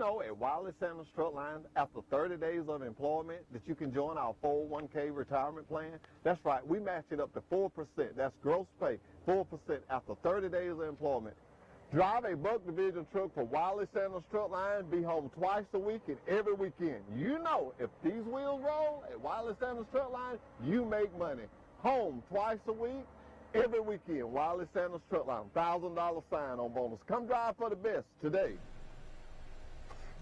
know at Wiley Sanders Truck Line, after 30 days of employment, that you can join our 401k retirement plan? That's right, we match it up to 4%. That's gross pay, 4% after 30 days of employment. Drive a Buck Division truck for Wiley Sanders Truck Line. Be home twice a week and every weekend. You know, if these wheels roll at Wiley Sanders Truck Line, you make money. Home twice a week, every weekend. Wiley Sanders Truck Line, $1,000 sign-on bonus. Come drive for the best today.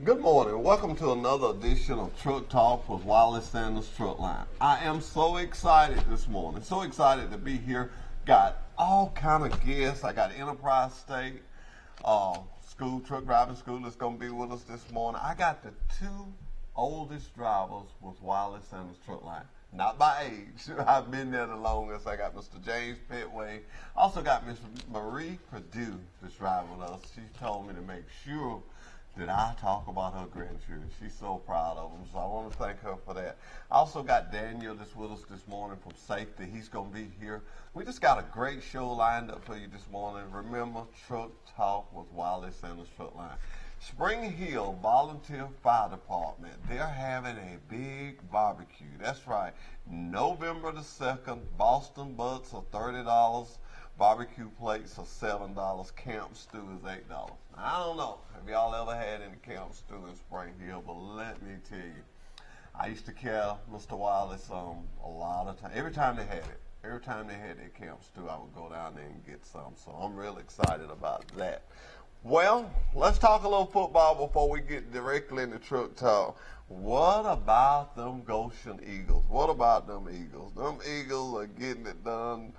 Good morning. Welcome to another edition of Truck Talk with Wiley Sanders Truck Line. I am so excited this morning. So excited to be here. Got all kind of guests. I got Enterprise State school, truck driving school that's going to be with us this morning. I got the two oldest drivers with Wiley Sanders Truck Line. Not by age. I've been there the longest. I got Mr. James Petway. Also got Miss Marie Perdue that's driving with us. She told me to make sure that I talk about her grandchildren. She's so proud of them, so I want to thank her for that. I also got Daniel that's with us this morning from Safety. He's going to be here. We just got a great show lined up for you this morning. Remember, Truck Talk with Wiley Sanders Truck Line. Spring Hill Volunteer Fire Department, they're having a big barbecue. That's right, November the 2nd, Boston butts are $30. Barbecue plates are $7. Camp stew is $8. I don't know if y'all ever had any camp stew in Spring Hill, but let me tell you, I used to carry Mr. Wiley some a lot of time. Every time they had their camp stew, I would go down there and get some. So I'm real excited about that. Well, let's talk a little football before we get directly into truck talk. What about them Goshen Eagles? What about them Eagles? Them Eagles are getting it done.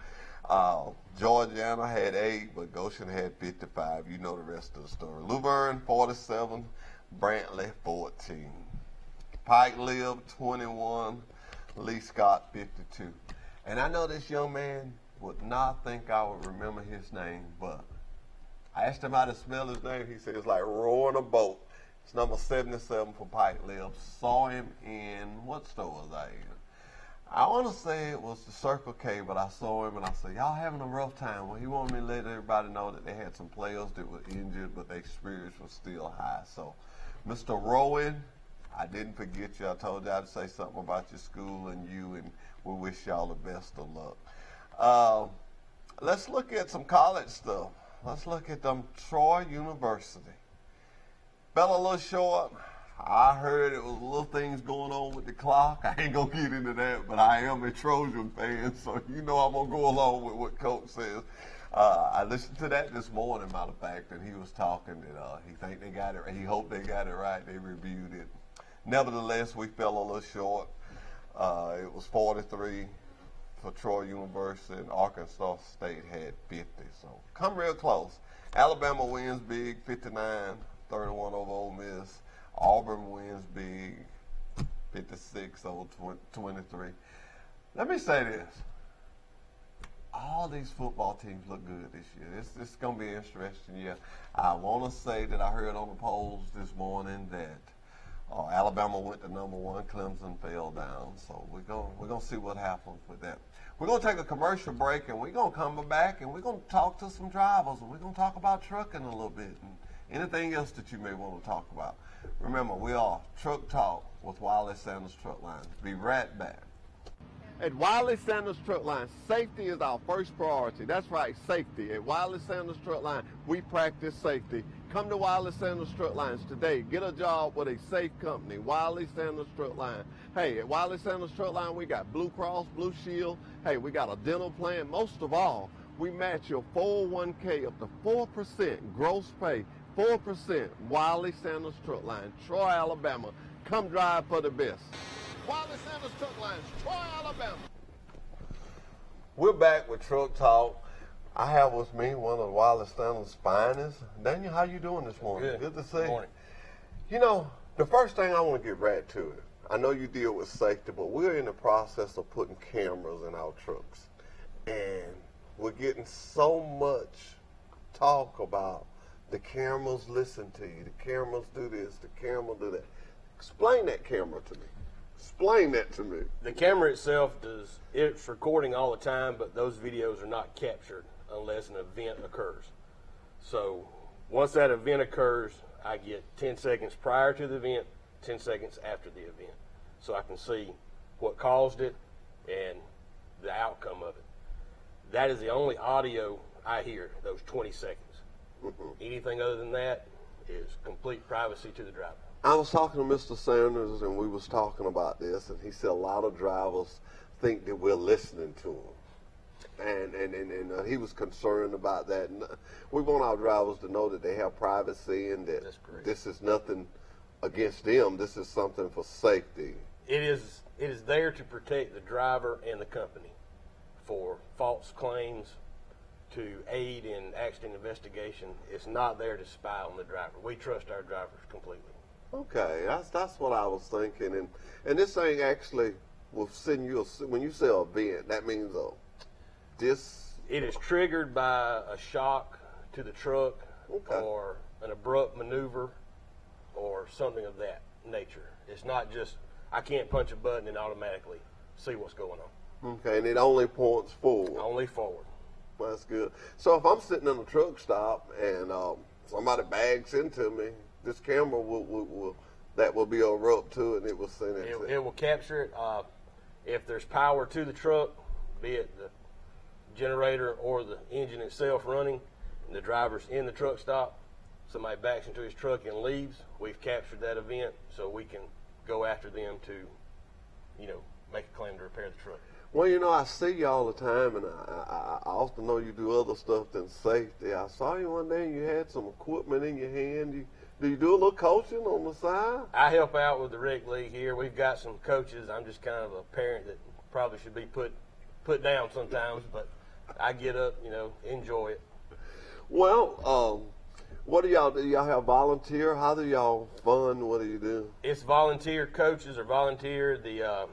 Georgiana had 8, but Goshen had 55. You know the rest of the story. Luverne 47, Brantley 14. Pike Lib 21, Lee Scott 52. And I know this young man would not think I would remember his name, but I asked him how to spell his name. He said it's like rowing a boat. It's number 77 for Pike Lib. Saw him in, what store was I in? I want to say it was the Circle K, but I saw him and I said, y'all having a rough time. Well, he wanted me to let everybody know that they had some players that were injured, but their spirits were still high. So, Mr. Rowan, I didn't forget you. I told y'all to say something about your school and you, and we wish y'all the best of luck. Let's look at some college stuff. Let's look at them Troy University. Fell a little short. I heard it was little things going on with the clock. I ain't going to get into that, but I am a Trojan fan, so you know I'm going to go along with what Coach says. I listened to that this morning, matter of fact, and he was talking that he think they got it. He hoped they got it right. They reviewed it. Nevertheless, we fell a little short. It was 43 for Troy University, and Arkansas State had 50. So come real close. Alabama wins big, 59-31 over Ole Miss. Auburn wins big, 56 over 23. Let me say this. All these football teams look good this year. This is going to be an interesting year. I want to say that I heard on the polls this morning that Alabama went to number 1, Clemson fell down. So we're going to see what happens with that. We're going to take a commercial break, and we're going to come back, and we're going to talk to some drivers, and we're going to talk about trucking a little bit and anything else that you may want to talk about. Remember, we are Truck Talk with Wiley Sanders Truck Line. Be right back. At Wiley Sanders Truck Line, safety is our first priority. That's right, safety. At Wiley Sanders Truck Line, we practice safety. Come to Wiley Sanders Truck Lines today. Get a job with a safe company, Wiley Sanders Truck Line. Hey, at Wiley Sanders Truck Line, we got Blue Cross, Blue Shield. Hey, we got a dental plan. Most of all, we match your 401k up to 4% gross pay. 4%, Wiley Sanders Truck Line, Troy, Alabama. Come drive for the best. Wiley Sanders Truck Lines, Troy, Alabama. We're back with Truck Talk. I have with me one of Wiley Sanders' finest. Daniel, how you doing this morning? Good to see you. Good morning. You know, the first thing I want to get right to it, I know you deal with safety, but we're in the process of putting cameras in our trucks. And we're getting so much talk about the cameras listen to you. The cameras do this. The camera do that. Explain that camera to me. Explain that to me. The camera itself it's recording all the time, but those videos are not captured unless an event occurs. So once that event occurs, I get 10 seconds prior to the event, 10 seconds after the event, so I can see what caused it and the outcome of it. That is the only audio I hear, those 20 seconds. Anything other than that is complete privacy to the driver. I was talking to Mr. Sanders, and we was talking about this, and he said a lot of drivers think that we're listening to them. And he was concerned about that. And we want our drivers to know that they have privacy and that this is nothing against them. This is something for safety. It is there to protect the driver and the company for false claims, to aid in accident investigation. It's not there to spy on the driver. We trust our drivers completely. Okay, that's what I was thinking. And this thing actually will send you when you say event, that means it is triggered by a shock to the truck, or an abrupt maneuver or something of that nature. It's not just I can't punch a button and automatically see what's going on. Okay, and it only points forward. Only forward. That's good. So if I'm sitting in a truck stop and somebody bags into me, this camera will be erupt to it, and it will send it. It will capture it. If there's power to the truck, be it the generator or the engine itself running, and the driver's in the truck stop, somebody backs into his truck and leaves, we've captured that event so we can go after them to, make a claim to repair the truck. Well, I see you all the time, and I also know you do other stuff than safety. I saw you one day and you had some equipment in your hand. Do you do a little coaching on the side? I help out with the rec league here. We've got some coaches. I'm just kind of a parent that probably should be put down sometimes, but I get up, enjoy it. Well, what do y'all do? Y'all have volunteer? How do y'all fund? What do you do? It's volunteer. Coaches are volunteer. The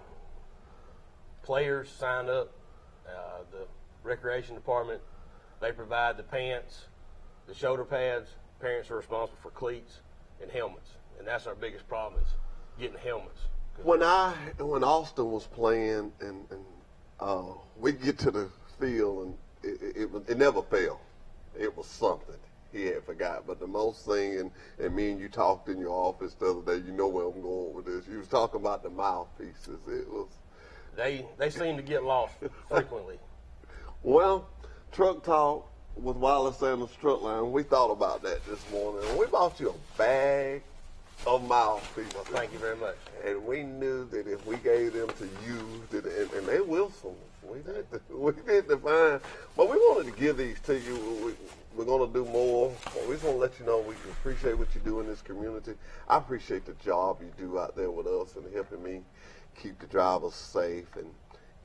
players sign up. The recreation department, they provide the pants, the shoulder pads. Parents are responsible for cleats and helmets, and that's our biggest problem is getting helmets. When Austin was playing and we get to the field and it never failed. It was something he had forgot. But the most thing, and me and you talked in your office the other day, you know where I'm going with this. You was talking about the mouthpieces. It was. They seem to get lost frequently. Well, Truck Talk with Wiley Sanders Truck Line, we thought about that this morning. And we bought you a bag of mouthpieces. Well, thank you very much. And we knew that if we gave them to you, and they will soon. We did the fine. But we wanted to give these to you. We're going to do more. We just want to let you know we appreciate what you do in this community. I appreciate the job you do out there with us and helping me keep the drivers safe. And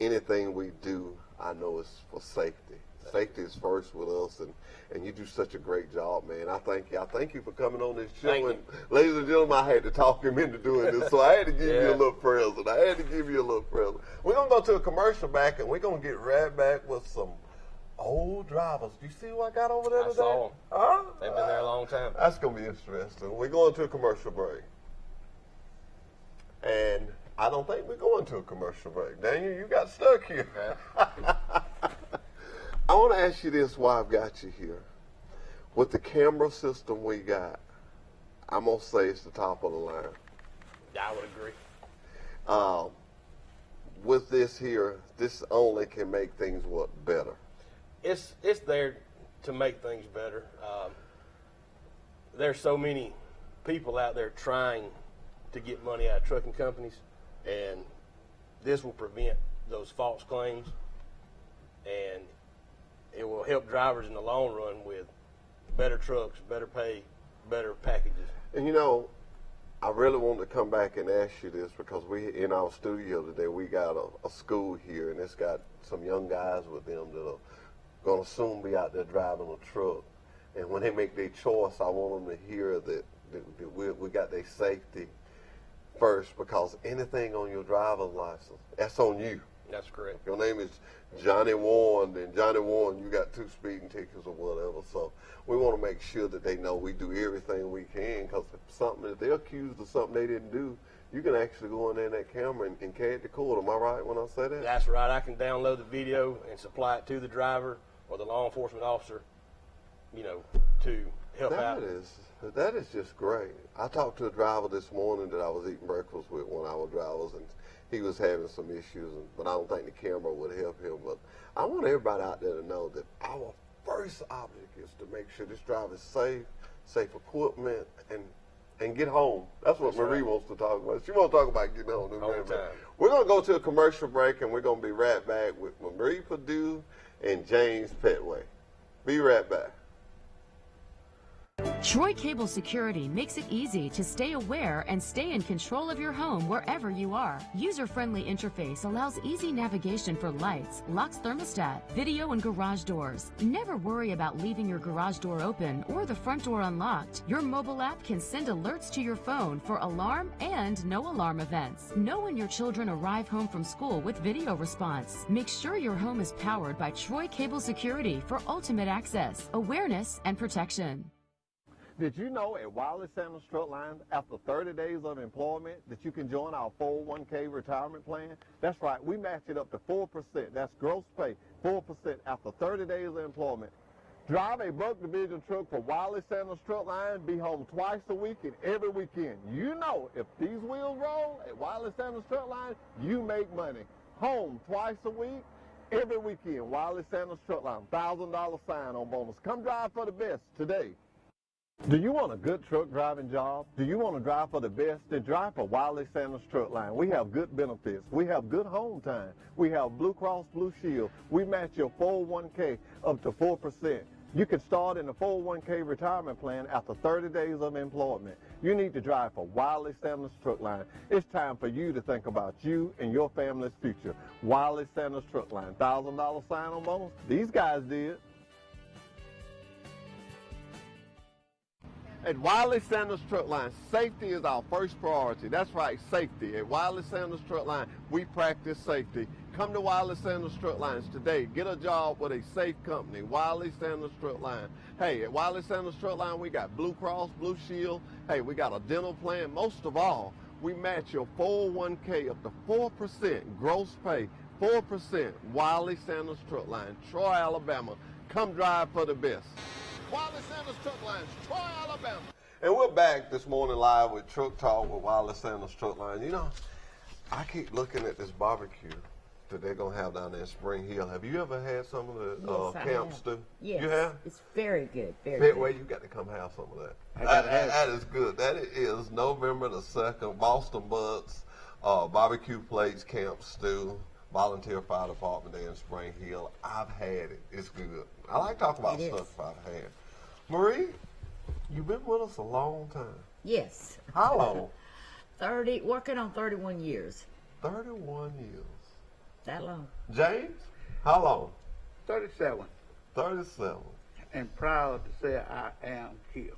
anything we do, I know is for safety. Safety is first with us, and you do such a great job, man. I thank you. I thank you for coming on this show. And ladies and gentlemen, I had to talk him into doing this, so I had to give you a little present. We're going to go to a commercial back, and we're going to get right back with some old drivers. Do you see what I got over there today? I saw them. Huh? They've been there a long time. That's going to be interesting. We're going to a commercial break. And I don't think we're going to a commercial break. Daniel, you got stuck here. Okay. I want to ask you this while I've got you here. With the camera system we got, I'm going to say it's the top of the line. I would agree. With this here, this only can make things better. It's there to make things better. There's so many people out there trying to get money out of trucking companies, and this will prevent those false claims, and it will help drivers in the long run with better trucks, better pay, better packages. And I really wanted to come back and ask you this because we, in our studio today, we got a school here, and it's got some young guys with them that are going to soon be out there driving a truck. And when they make their choice, I want them to hear that we got their safety first, because anything on your driver's license, that's on you. That's correct. Your name is Johnny Warren, and Johnny Warren, you got 2 speeding tickets or whatever. So we want to make sure that they know we do everything we can, because if they're accused of something they didn't do, you can actually go in there in that camera and carry it to court. Am I right when I say that? That's right. I can download the video and supply it to the driver or the law enforcement officer, to help out. That is just great. I talked to a driver this morning that I was eating breakfast with, one of our drivers, and he was having some issues, but I don't think the camera would help him. But I want everybody out there to know that our first object is to make sure this driver is safe equipment, and get home. That's what Marie wants to talk about. She wants to talk about getting home. We're going to go to a commercial break, and we're going to be right back with Marie Perdue and James Petway. Be right back. Troy Cable Security makes it easy to stay aware and stay in control of your home wherever you are. User-friendly interface allows easy navigation for lights, locks thermostat, video, and garage doors. Never worry about leaving your garage door open or the front door unlocked. Your mobile app can send alerts to your phone for alarm and no alarm events. Know when your children arrive home from school with video response. Make sure your home is powered by Troy Cable Security for ultimate access, awareness, and protection. Did you know at Wiley Sanders Truck Line, after 30 days of employment, that you can join our 401k retirement plan? That's right, we match it up to 4%. That's gross pay, 4% after 30 days of employment. Drive a Buck Division truck for Wiley Sanders Truck Line, be home twice a week and every weekend. You know, if these wheels roll at Wiley Sanders Truck Line, you make money. Home twice a week, every weekend. Wiley Sanders Truck Line, $1,000 sign-on bonus. Come drive for the best today. Do you want a good truck driving job? Do you want to drive for the best? Then drive for Wiley Sanders Truck Line. We have good benefits. We have good home time. We have Blue Cross Blue Shield. We match your 401k up to 4%. You can start in the 401k retirement plan after 30 days of employment. You need to drive for Wiley Sanders Truck Line. It's time for you to think about you and your family's future. Wiley Sanders Truck Line, $1,000 sign-on bonus. These guys did. At Wiley Sanders Truck Line, safety is our first priority. That's right, safety. At Wiley Sanders Truck Line, we practice safety. Come to Wiley Sanders Truck Lines today. Get a job with a safe company, Wiley Sanders Truck Line. Hey, at Wiley Sanders Truck Line, we got Blue Cross, Blue Shield. Hey, we got a dental plan. Most of all, we match your 401k up to 4% gross pay, 4%. Wiley Sanders Truck Line, Troy, Alabama. Come drive for the best. Wiley Sanders Truck Lines, Troy, Alabama. And we're back this morning live with Truck Talk with Wiley Sanders Truck Line. You know, I keep looking at this barbecue that they're going to have down there in Spring Hill. Have you ever had some of the camp stew? Yes. You have? It's very good. Very Well, good. you got to come have some of that. That is good. That is November the 2nd, Boston Butts, barbecue plates, camp stew. Volunteer Fire Department there in Spring Hill. I've had it. It's good. I like talking about stuff I've had. Marie, you've been with us a long time. Yes. How long? Working on 31 years. 31 years. That long. James, how long? 37. 37. And proud to say I am here.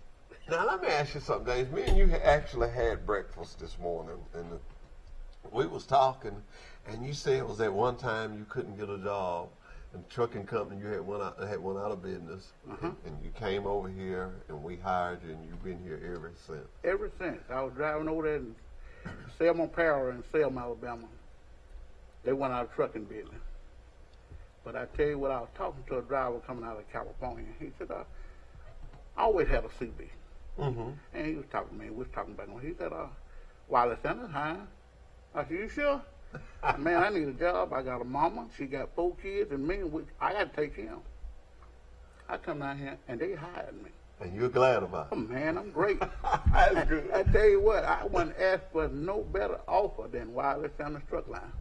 Now, let me ask you something, James. Me and you actually had breakfast this morning, and we was talking, and you said it was at one time you couldn't get a job in the trucking company. You had one out of business, and you came over here, and we hired you, and you've been here ever since. Ever since. I was driving over there in Selma Power in Selma, Alabama. They went out of trucking business. But I tell you what, I was talking to a driver coming out of California. He said, I always had a CB. And he was talking to me. We was talking back on. He said, Wiley Sanders, hi. I said, you sure? Man, I need a job. I got a mama. She got 4 kids, and me, I got to take care of them. I come down here, and they hired me. And you're glad about it. Oh, man, I'm great. That's good. I tell you what, I wouldn't ask for no better offer than Wiley Sanders Truck Line.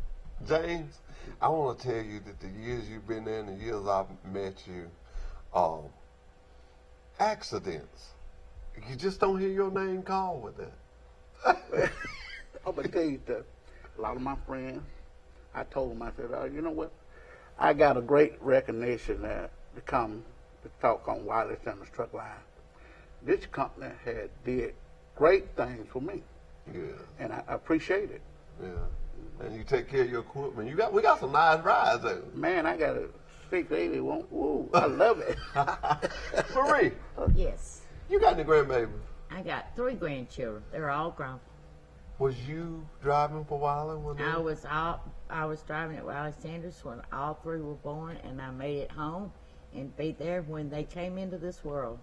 James, I want to tell you that the years you've been there and the years I've met you, accidents, you just don't hear your name called with that. I'm going to tell you that a lot of my friends, I told them, I said, you know what? I got a great recognition to come to talk on Wiley Sanders Truck Line. This company had did great things for me. Yeah. And I appreciate it. Yeah. And you take care of your equipment. We got some nice rides there. Man, I got a 681. Woo, I love it. Marie. Yes. You got any grandbabies? I got 3 grandchildren. They're all grown. Was you driving for Wiley when they... I was driving at Wiley Sanders when all 3 were born, and I made it home and be there when they came into this world.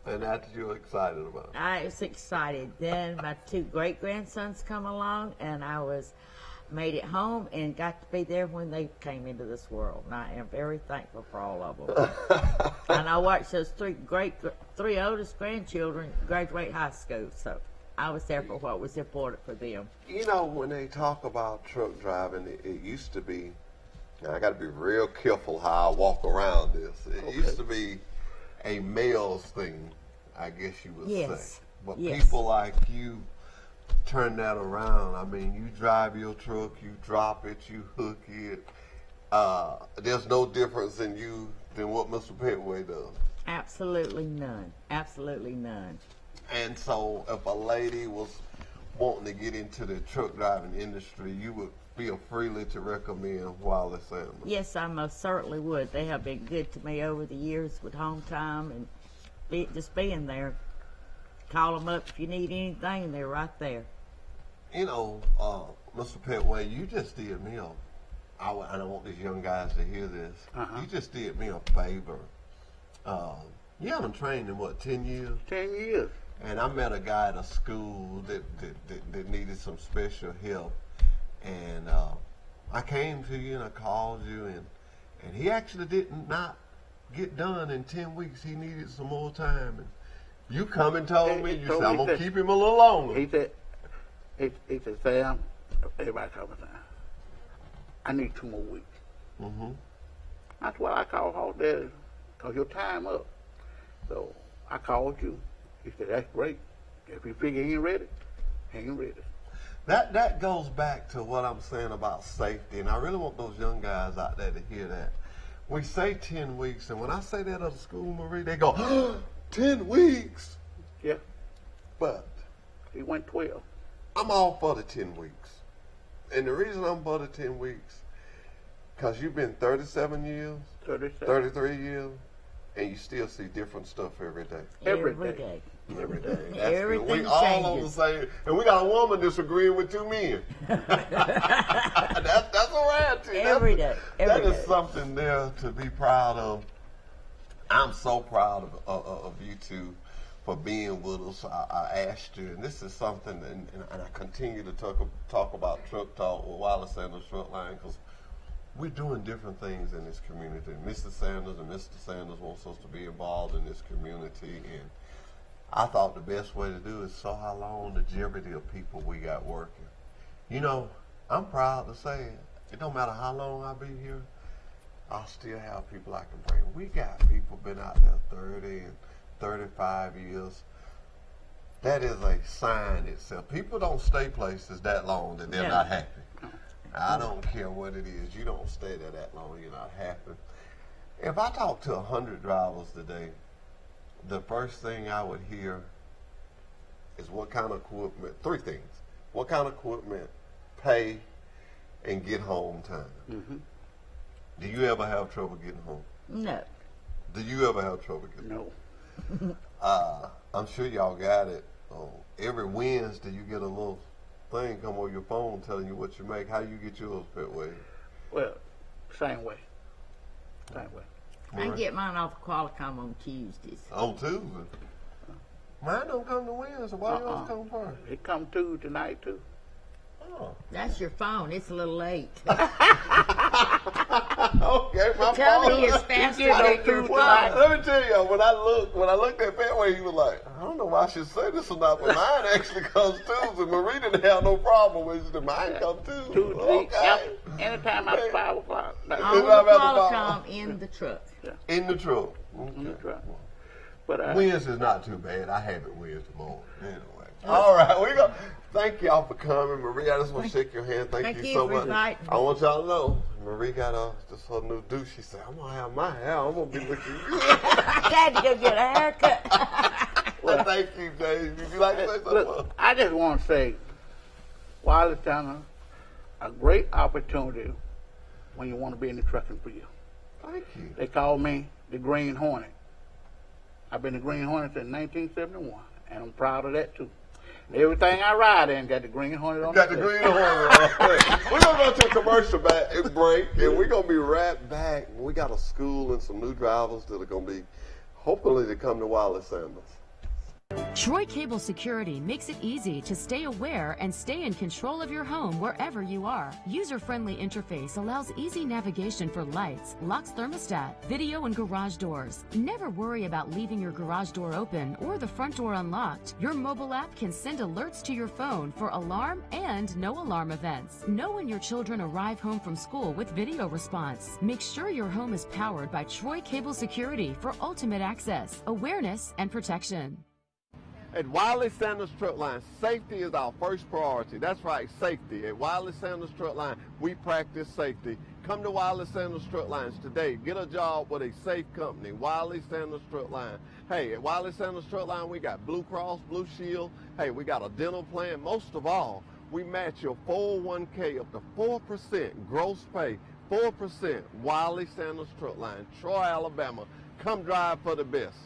And that's you're excited about. I was excited. Then my 2 great-grandsons come along, and I made it home and got to be there when they came into this world. And I am very thankful for all of them. And I watched those 3 oldest grandchildren graduate high school, so I was there for what was important for them. You know, when they talk about truck driving, it used to be, and I got to be real careful how I walk around this. It used to be a male's thing, I guess you would say. But people like you turn that around. I mean, you drive your truck, you drop it, you hook it. There's no difference in you than what Mr. Petway does. Absolutely none. Absolutely none. And so if a lady was wanting to get into the truck driving industry, you would feel freely to recommend Wiley Sanders. Yes, I most certainly would. They have been good to me over the years with home time and just being there. Call them up if you need anything, and they're right there. You know, Mr. Petway, you just did me and I want these young guys to hear this. You just did me a favor. You haven't trained in, 10 years? 10 years. And I met a guy at a school that needed some special help. And I came to you and I called you, and he actually did not get done in 10 weeks. He needed some more time. And you come and told me, you said, I'm going to keep him a little longer. He said, Sam, everybody told me, I need 2 more weeks. That's what I called Hall Daddy, because your time up. So I called you. He said, that's great. If you figure he ain't ready, he ain't ready. That goes back to what I'm saying about safety, and I really want those young guys out there to hear that. We say 10 weeks, and when I say that at a school, Marie, they go, 10 weeks? Yeah. But he went 12. I'm all for the 10 weeks. And the reason I'm for the 10 weeks, because you've been 37 years, 33 years, and you still see different stuff every day. Every day. Every day. That's Everything good. We all changes. on the same, and we got a woman disagreeing with 2 men. that's all right, too. Every day. That is something there to be proud of. I'm so proud of you two for being with us. I asked you, and this is something, and I continue to talk about Truck Talk with Wiley Sanders Truck Line, because we're doing different things in this community. Mrs. Sanders and Mr. Sanders wants us to be involved in this community, and I thought the best way to do is show how long the longevity of people we got working. You know, I'm proud to say it don't matter how long I be here, I'll still have people I can bring. We got people been out there 30 and 35 years. That is a sign itself. People don't stay places that long that they're not happy. I don't care what it is. You don't stay there that long, you're not happy. If I talk to 100 drivers today, the first thing I would hear is what kind of equipment, 3 things. What kind of equipment, pay, and get home time. Do you ever have trouble getting home? No. Do you ever have trouble getting home? No. I'm sure y'all got it. Every Wednesday you get a little thing come on your phone telling you what you make. How you get yours, Petway? Well, same way. Same way. I get mine off of Qualcomm on Tuesdays. On Tuesday? Mine don't come to Wednesday. Why yours come first? It come Tuesday night, too. Oh. That's your phone. It's a little late. Okay, my Tell phone. me it's faster You know, than your Tuesday phone. night. Let me tell you, when I looked at Petway, he was like, I don't know why I should say this or not, but mine actually comes Tuesday. Marie didn't have no problem with it. Mine come Tuesday. Tuesday, Okay. anytime after 5 o'clock. On the Anytime after 5. Qualcomm in the truck. In the truck. In the truck. But Wednesday's not too bad. I have it Wednesday morning. Anyway. All right, we go. Thank y'all for coming, Marie. I just want to shake your hand. Thank you so for much. inviting me. I want y'all to know, Marie got this her new do. She said, "I'm gonna have my hair. I'm gonna be looking good." I had to go get a haircut. Well, thank you, Dave. Would you like to say something? look, I just want to say, Wiley Sanders, a great opportunity when you want to be in the trucking field. Thank you. They call me the Green Hornet. I've been the Green Hornet since 1971, and I'm proud of that too. And everything I ride in got the Green Hornet on Got it. the green horn. We're gonna go to a commercial break, and we're gonna be right back. We got a school and some new drivers that are gonna be, hopefully, to come to Wiley Sanders. Troy Cable Security makes it easy to stay aware and stay in control of your home wherever you are. User-friendly interface allows easy navigation for lights, locks thermostat, video, and garage doors. Never worry about leaving your garage door open or the front door unlocked. Your mobile app can send alerts to your phone for alarm and no alarm events. Know when your children arrive home from school with video response. Make sure your home is powered by Troy Cable Security for ultimate access, awareness, and protection. At Wiley Sanders Truck Line, safety is our first priority. That's right, safety. At Wiley Sanders Truck Line, we practice safety. Come to Wiley Sanders Truck Lines today. Get a job with a safe company, Wiley Sanders Truck Line. Hey, at Wiley Sanders Truck Line, we got Blue Cross, Blue Shield. Hey, we got a dental plan. Most of all, we match your 401k up to 4% gross pay, 4%. Wiley Sanders Truck Line, Troy, Alabama. Come drive for the best.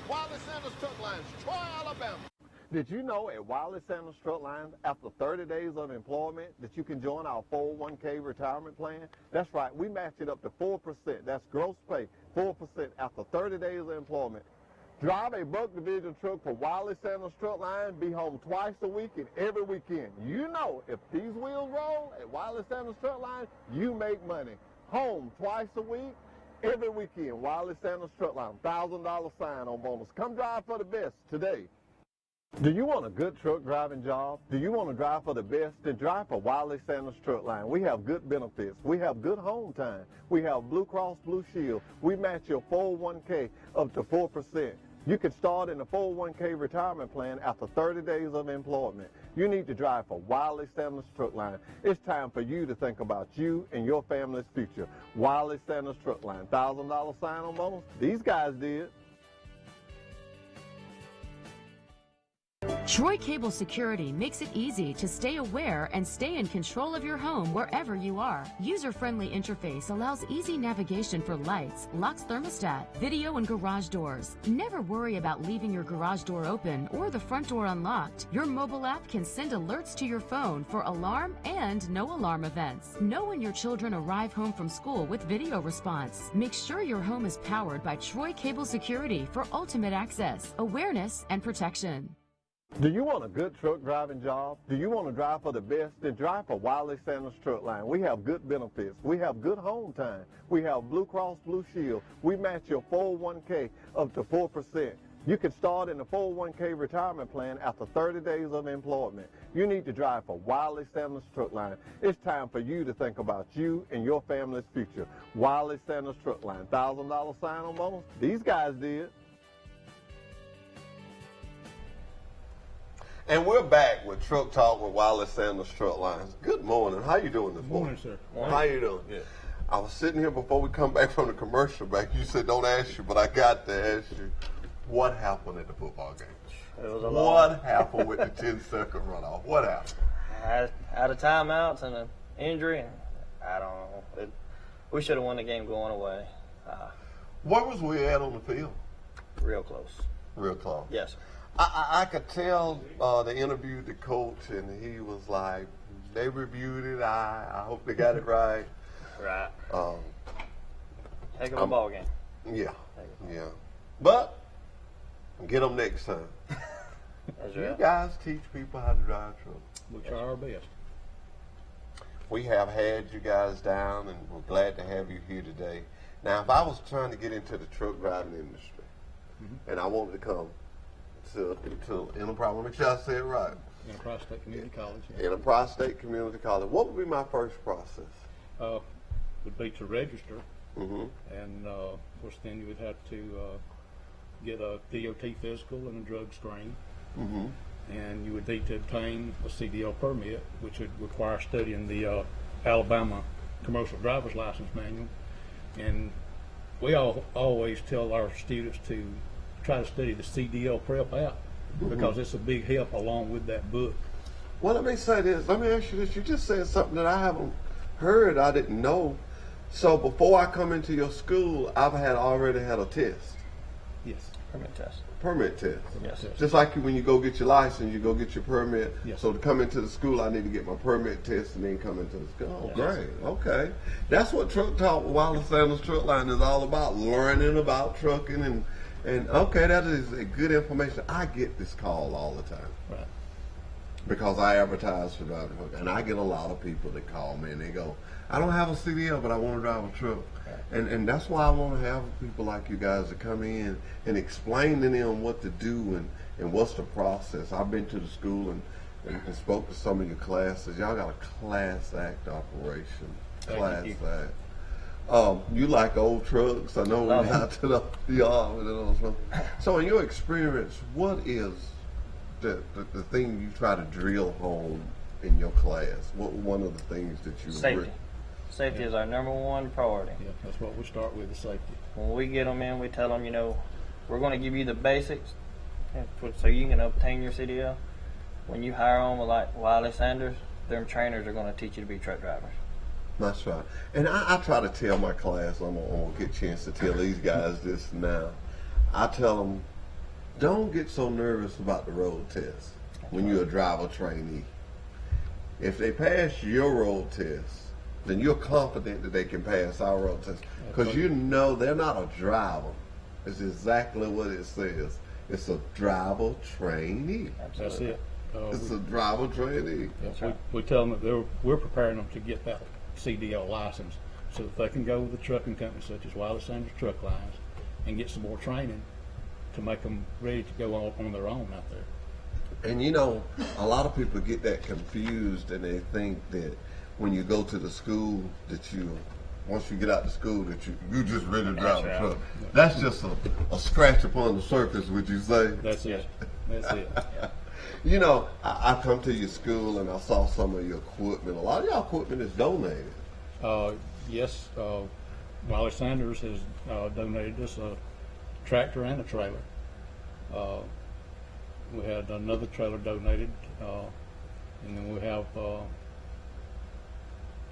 Wiley Sanders Truck Lines, Troy, Alabama. Did you know at Wiley Sanders Truck Lines, after 30 days of employment, that you can join our 401k retirement plan? That's right, we match it up to 4%. That's gross pay, 4% after 30 days of employment. Drive a Buck Division truck for Wiley Sanders Truck Line. Be home twice a week and every weekend. You know, if these wheels roll at Wiley Sanders Truck Line, you make money. Home twice a week. Every weekend, Wiley Sanders Truck Line, $1,000 sign-on bonus. Come drive for the best today. Do you want a good truck driving job? Do you want to drive for the best? Then drive for Wiley Sanders Truck Line. We have good benefits. We have good home time. We have Blue Cross Blue Shield. We match your 401k up to 4%. You can start in the 401k retirement plan after 30 days of employment. You need to drive for Wiley Sanders Truck Line. It's time for you to think about you and your family's future. Wiley Sanders Truck Line, $1,000 sign-on bonus. These guys did. Troy Cable Security makes it easy to stay aware and stay in control of your home wherever you are. User-friendly interface allows easy navigation for lights, locks thermostat, video, and garage doors. Never worry about leaving your garage door open or the front door unlocked. Your mobile app can send alerts to your phone for alarm and no alarm events. Know when your children arrive home from school with video response. Make sure your home is powered by Troy Cable Security for ultimate access, awareness, and protection. Do you want a good truck driving job? Do you want to drive for the best? Then drive for Wiley Sanders Truck Line. We have good benefits. We have good home time. We have Blue Cross Blue Shield. We match your 401k up to 4%. You can start in the 401k retirement plan after 30 days of employment. You need to drive for Wiley Sanders Truck Line. It's time for you to think about you and your family's future. Wiley Sanders Truck Line, $1,000 sign-on bonus. These guys did. And we're back with Truck Talk with Wiley Sanders Truck Lines. Good morning. How you doing this morning? Morning, sir. How you doing? Yeah. I was sitting here before we come back from the commercial break. You said don't ask you, but I got to ask you, what happened at the football game? It was a What happened with the 10-second runoff? What happened? out of timeouts and an injury, and I don't know. We should have won the game going away. Where was we at on the field? Real close. Real close. Yes, sir. I could tell they interviewed the coach, and he was like, they reviewed it. I hope they got it right. Right. Heck of a ball game. Yeah, yeah. But get them next time. That's You right. guys teach people how to drive trucks. We try our best. We have had you guys down, and we're glad to have you here today. Now, if I was trying to get into the truck driving industry, and I wanted to come to Enterprise, make sure I say it right, Enterprise State Community College. Yeah. Enterprise State Community College, what would be my first process? Would be to register, Mm-hmm. and of course then you would have to get a DOT physical and a drug screen, Mm-hmm. and you would need to obtain a CDL permit, which would require studying the Alabama Commercial Driver's License Manual. And we always tell our students to try to study the CDL prep app, because it's a big help along with that book. Well, let me say this. Let me ask you this. You just said something that I haven't heard, I didn't know. So before I come into your school, I've already had a test. Yes. Permit test. Permit test. Yes, sir. Just like when you go get your license, you go get your permit. Yes. So to come into the school, I need to get my permit test and then come into the school. Oh, Yes. great. Okay. That's what Truck Talk with Wiley Sanders Truck Line is all about, learning about trucking And okay, that is a good information. I get this call all the time. Right. Because I advertise for driving hook, and I get a lot of people that call me and they go, I don't have a CDL, but I want to drive a truck. And that's why I want to have people like you guys to come in and explain to them what to do and what's the process. I've been to the school and spoke to some of your classes. Y'all got a class act operation. Class act. You like old trucks. I know we're out to the yard with those. So in your experience, what is the thing you try to drill home in your class? What one of the things that you Safety. Safety is our number one priority. Yeah, that's what we start with, the safety. When we get them in, we tell them, we're going to give you the basics so you can obtain your CDL. When you hire them like Wiley Sanders, them trainers are going to teach you to be truck drivers. That's right. And I try to tell my class, I'm going to get a chance to tell these guys this now. I tell them, don't get so nervous about the road test when you're a driver trainee. If they pass your road test, then you're confident that they can pass our road test. Because you know they're not a driver. It's exactly what it says. It's a driver trainee. That's it. It's a driver trainee. Right. We tell them that we're preparing them to get that CDL license so that they can go with the trucking companies such as Wiley Sanders Truck Lines and get some more training to make them ready to go on their own out there. And a lot of people get that confused and they think that when you go to the school that once you get out of school that you just ready to drive a truck. That's just a scratch upon the surface, would you say? That's it. That's it. I come to your school and I saw some of your equipment. A lot of your equipment is donated. Yes, Wiley Sanders has donated us a tractor and a trailer. We had another trailer donated, and then we have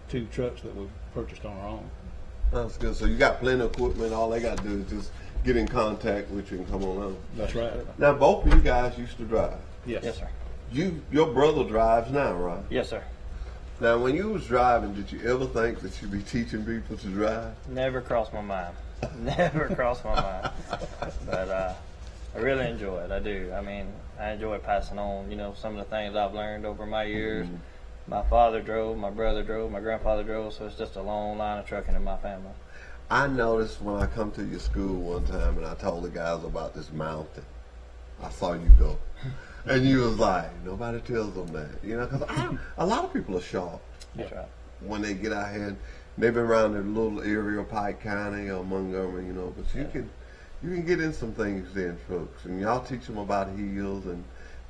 2 trucks that we purchased on our own. That's good. So you got plenty of equipment. All they got to do is just get in contact with you and come on out. That's right. Now, both of you guys used to drive. Yes. Yes, sir. Your brother drives now, right? Yes, sir. Now, when you was driving, did you ever think that you'd be teaching people to drive? Never crossed my mind. Never crossed my mind. But I really enjoy it. I do. I mean, I enjoy passing on, some of the things I've learned over my years. Mm-hmm. My father drove, my brother drove, my grandfather drove, so it's just a long line of trucking in my family. I noticed when I come to your school one time and I told the guys about this mountain, I saw you go. And you was like, nobody tells them that, because a lot of people are shocked. That's right. When they get out here, and they've been around the little area of Pike County or Montgomery, but you can get in some things there in trucks, and y'all teach them about hills and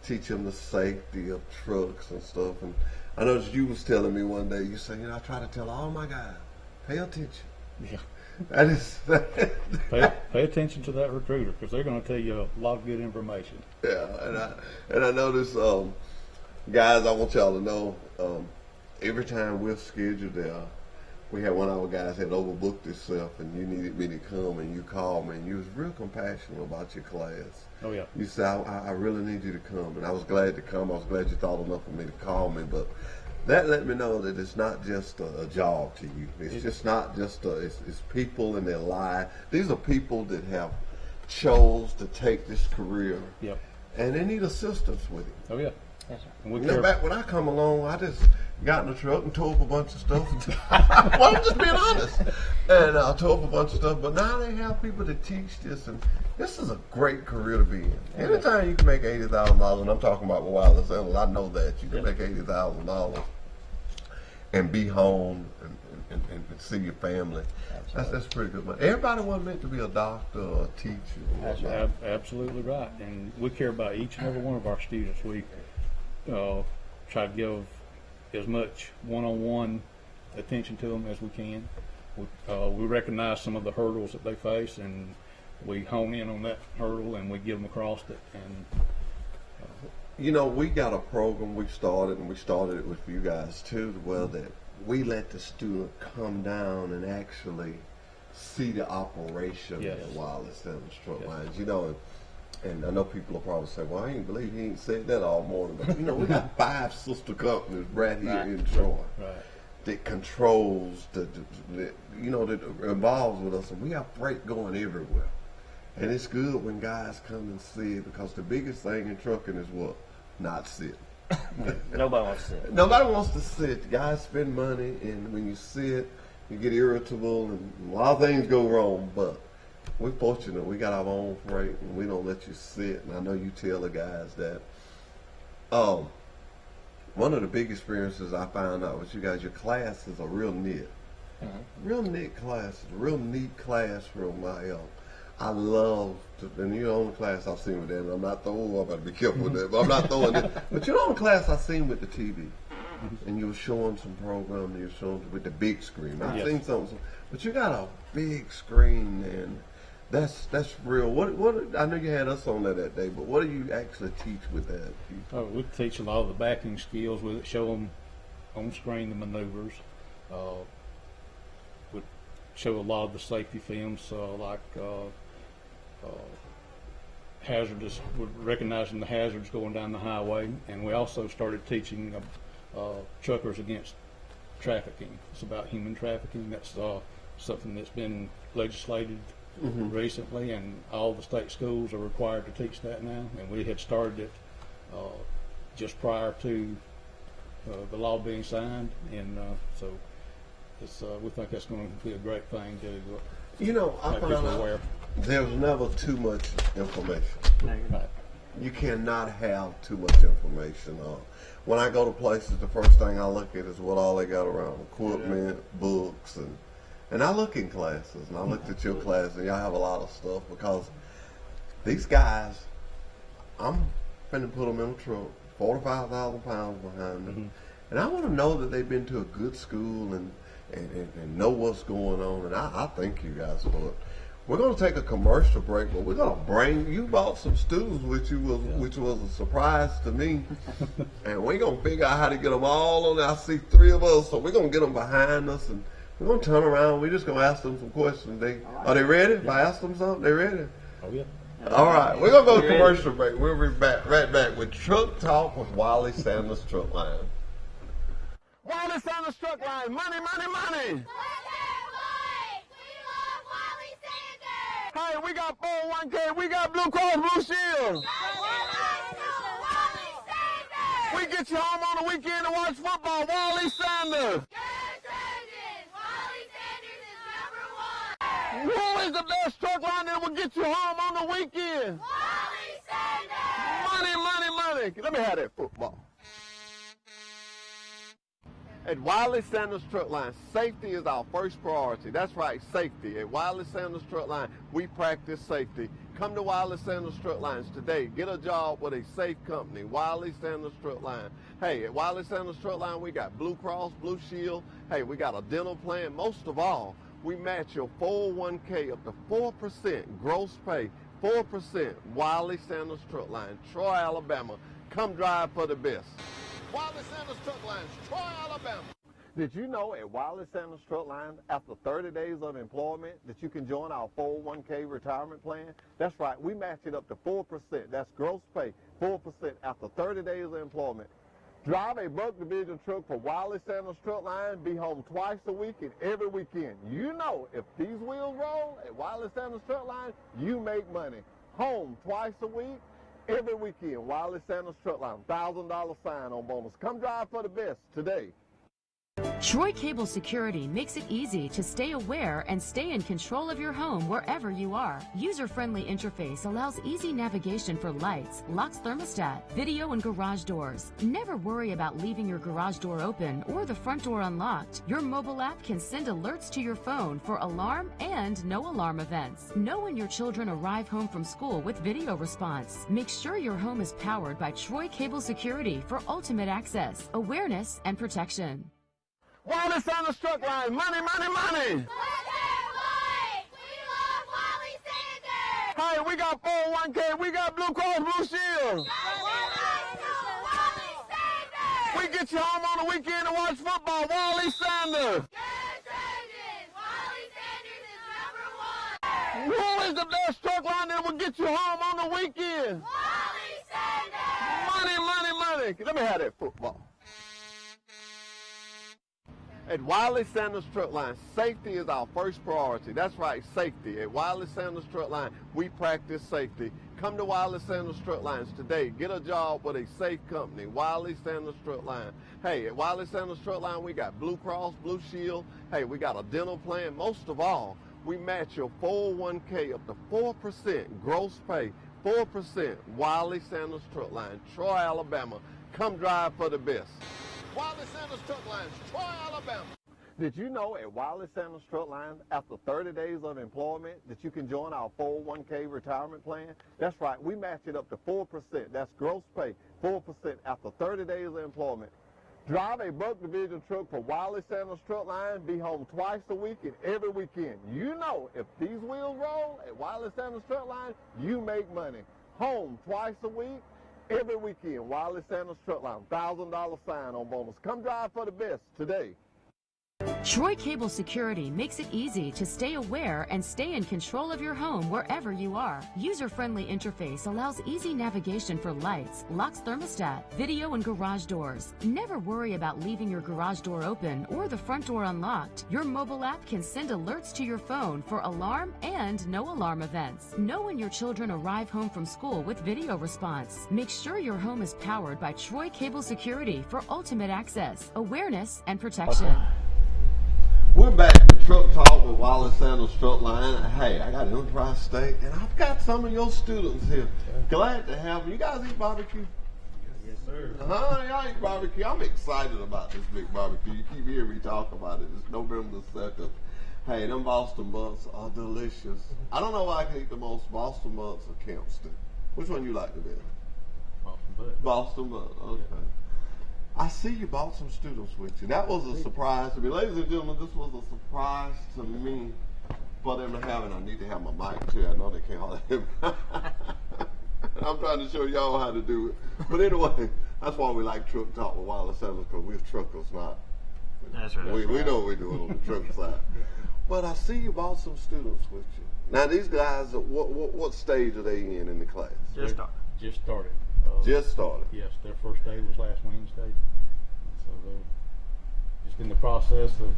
teach them the safety of trucks and stuff. And I noticed you was telling me one day, you said, I try to tell all my guys, pay attention. Yeah. That is pay attention to that recruiter because they're going to tell you a lot of good information. Yeah, and I notice, guys, I want y'all to know, every time we're scheduled there, we had one of our guys had overbooked himself, and you needed me to come, and you called me, and you was real compassionate about your class. Oh yeah. You said, I really need you to come, and I was glad to come. I was glad you thought enough of me to call me, but that let me know that it's not just a job to you. It's just not just it's people in their life. These are people that have chose to take this career. Yep. And they need assistance with it. Oh yeah. Yes, sir. And Back when I come along, I just got in the truck and tore up a bunch of stuff. Well, I'm just being honest. And I tore up a bunch of stuff. But now they have people that teach this, and this is a great career to be in. Anytime you can make $80,000, and I'm talking about with Wiley Sanders, I know that you can make $80,000 and be home and see your family. That's pretty good money. Everybody wasn't meant to be a doctor or a teacher. That's right. Absolutely right. And we care about each and every one of our students. We try to give as much one-on-one attention to them as we can. We recognize some of the hurdles that they face, and we hone in on that hurdle, and we get them across it. And we got a program we started, and we started it with you guys too, where that we let the student come down and actually see the operation Yes. at Wiley Sanders Truck Lines. And I know people will probably say, well, I ain't believe he ain't said that all morning. But, we got 5 sister companies right here in Troy that controls, that involves with us. And we have freight going everywhere. And it's good when guys come and see it, because the biggest thing in trucking is what? Not sitting. Nobody wants to sit. Nobody wants to sit. Guys spend money, and when you sit, you get irritable, and a lot of things go wrong. But we're fortunate. We got our own freight, and we don't let you sit. And I know you tell the guys that. One of the big experiences I found out with you guys, your class is a real neat. Real neat class. A real neat classroom. I love to, and you're the only class I've seen with that, and I'm not throwing, I better be careful with that, but I'm not throwing it. But you're the only class I've seen with the TV. And you were showing some program, and you were showing with the big screen. I've seen something, but you got a big screen, and that's real. What I know you had us on that day, but what do you actually teach with that? Oh, we teach a lot of the backing skills with it, show them on screen the maneuvers. We show a lot of the safety films, like hazardous, recognizing the hazards going down the highway, and we also started teaching truckers against trafficking. It's about human trafficking. That's something that's been legislated recently, and all the state schools are required to teach that now, and we had started it just prior to the law being signed, and so it's, we think that's going to be a great thing to You know, I make found people out aware. there's never too much information. Right. You cannot have too much information. When I go to places, the first thing I look at is what all they got around: equipment, books, and I look in classes, and I looked at your class, and y'all have a lot of stuff, because these guys, I'm finna put them in a truck, 45,000 pounds behind them, and I want to know that they've been to a good school and know what's going on, and I thank you guys for it. We're going to take a commercial break, but we're going to bring, you brought some students with you, which was a surprise to me, and we're going to figure out how to get them all on there. I see 3 of us, so we're going to get them behind us, and we're going to turn around. We're just going to ask them some questions. Are they ready? If I ask them something, they ready? Oh, yeah. All right, we're going to go to commercial break. We'll be right back with Truck Talk with Wiley Sanders Truck Line. Wiley Sanders Truck Line, money, money, money. Hey, we got 401k, we got Blue Cross Blue Shield. We get you home on the weekend to watch football. Wiley Sanders. Who is the best truck line that will get you home on the weekend? Wiley Sanders. Money, money, money. Let me have that football. At Wiley Sanders Truck Line, safety is our first priority. That's right, safety. At Wiley Sanders Truck Line, we practice safety. Come to Wiley Sanders Truck Lines today. Get a job with a safe company, Wiley Sanders Truck Line. Hey, at Wiley Sanders Truck Line, we got Blue Cross, Blue Shield. Hey, we got a dental plan. Most of all, we match your 401k up to 4% gross pay, 4%. Wiley Sanders Truck Line, Troy, Alabama. Come drive for the best. Wiley Sanders Truck Lines, Troy, Alabama. Did you know at Wiley Sanders Truck Line, after 30 days of employment, that you can join our 401k retirement plan? That's right, we match it up to 4%. That's gross pay, 4% after 30 days of employment. Drive a Buck Division truck for Wiley Sanders Truck Line. Be home twice a week and every weekend. You know, if these wheels roll at Wiley Sanders Truck Line, you make money. Home twice a week, every weekend. Wiley Sanders Truck Line, $1,000 sign-on bonus. Come drive for the best today. Troy Cable Security makes it easy to stay aware and stay in control of your home wherever you are. User-friendly interface allows easy navigation for lights, locks thermostat, video and garage doors. Never worry about leaving your garage door open or the front door unlocked. Your mobile app can send alerts to your phone for alarm and no alarm events. Know when your children arrive home from school with video response. Make sure your home is powered by Troy Cable Security for ultimate access, awareness, and protection. Wiley Sanders Truck Line, money, money, money. Hey, we got 401k, we got Blue Cross Blue Shield. We get you home on the weekend to watch football. Wiley Sanders. Who is the best truck line that will get you home on the weekend? Wiley Sanders. Money, money, money. Let me have that football. At Wiley Sanders Truck Line, safety is our first priority. That's right, safety. At Wiley Sanders Truck Line, we practice safety. Come to Wiley Sanders Truck Lines today. Get a job with a safe company, Wiley Sanders Truck Line. Hey, at Wiley Sanders Truck Line, we got Blue Cross, Blue Shield. Hey, we got a dental plan. Most of all, we match your 401k up to 4% gross pay. 4%, Wiley Sanders Truck Line, Troy, Alabama. Come drive for the best. Wiley Sanders Truck Lines, Troy, Alabama. Did you know at Wiley Sanders Truck Lines, after 30 days of employment, that you can join our 401k retirement plan? That's right, we match it up to 4%. That's gross pay, 4% after 30 days of employment. Drive a Buck Division truck for Wiley Sanders Truck Line. Be home twice a week and every weekend. You know, if these wheels roll at Wiley Sanders Truck Line, you make money. Home twice a week, every weekend. Wiley Sanders Truck Line, $1,000 sign-on bonus. Come drive for the best today. Troy Cable Security makes it easy to stay aware and stay in control of your home wherever you are. User-friendly interface allows easy navigation for lights, locks thermostat, video and garage doors. Never worry about leaving your garage door open or the front door unlocked. Your mobile app can send alerts to your phone for alarm and no alarm events. Know when your children arrive home from school with video response. Make sure your home is powered by Troy Cable Security for ultimate access, awareness, and protection. We're back to Truck Talk with Wiley Sanders Truck Line. Hey, I got Enterprise State, and I've got some of your students here. Glad to have you. You guys eat barbecue? Yes, sir. Y'all eat barbecue? I'm excited about this big barbecue. You keep hearing me talk about it. It's November the 2nd. Hey, them Boston butts are delicious. I don't know why I can eat the most, Boston butts or Kempston. Which one you like the best? Boston butt. Boston butts, okay. I see you brought some students with you. That was a surprise to me. Ladies and gentlemen, this was a surprise to me for them to have, and I need to have my mic too. I know they can't all hear me. I'm trying to show y'all how to do it. But anyway, that's why we like Truck Talk with Wiley Sanders, because we're truckers, not. That's right. We know what we're doing on the truck side. But I see you brought some students with you. Now, these guys, what stage are they in the class? Just start. Just started. Just started. Yes, their first day was last Wednesday. So they're just in the process of